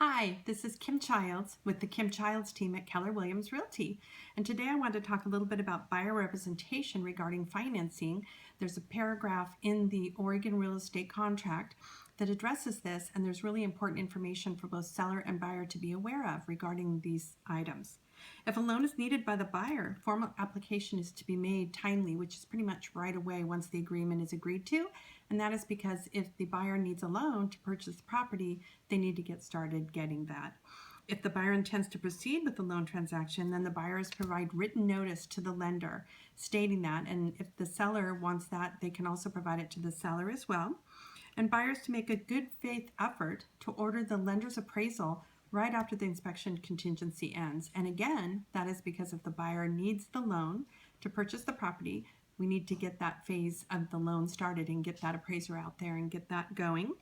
Hi, this is Kim Childs with the Kim Childs team at Keller Williams Realty. And today I want to talk a little bit about buyer representation regarding financing. There's a paragraph in the Oregon real estate contract that addresses this, and there's really important information for both seller and buyer to be aware of regarding these items. If a loan is needed by the buyer, formal application is to be made timely, which is pretty much right away once the agreement is agreed to. And that is because if the buyer needs a loan to purchase the property, they need to get started getting that. If the buyer intends to proceed with the loan transaction, then the buyers provide written notice to the lender stating that. And if the seller wants that, they can also provide it to the seller as well. And buyers to make a good faith effort to order the lender's appraisal right after the inspection contingency ends. And again, that is because if the buyer needs the loan to purchase the property, we need to get that phase of the loan started and get that appraiser out there and get that going.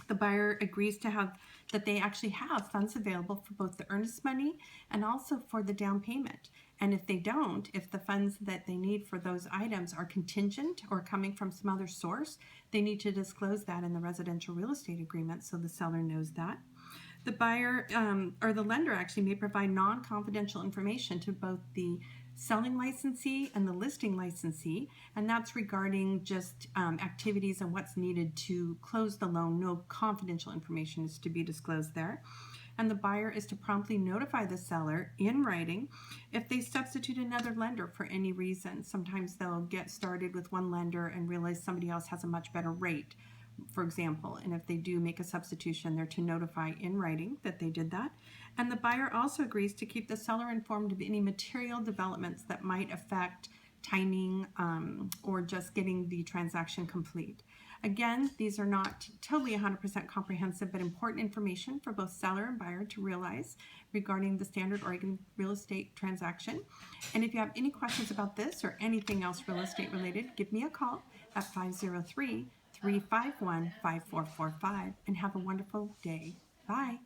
The buyer agrees to have that they actually have funds available for both the earnest money and also for the down payment. And if they don't, if the funds that they need for those items are contingent or coming from some other source, they need to disclose that in the residential real estate agreement so the seller knows that. The buyer or the lender actually may provide non-confidential information to both the selling licensee and the listing licensee, and that's regarding just activities and what's needed to close the loan. No confidential information is to be disclosed there. And the buyer is to promptly notify the seller in writing if they substitute another lender for any reason. Sometimes they'll get started with one lender and realize somebody else has a much better rate, for example, and if they do make a substitution, they're to notify in writing that they did that. And the buyer also agrees to keep the seller informed of any material developments that might affect timing or just getting the transaction complete. Again, these are not totally 100% comprehensive, but important information for both seller and buyer to realize regarding the standard Oregon real estate transaction. And if you have any questions about this or anything else real estate related, give me a call at 503-351-5445 and have a wonderful day. Bye.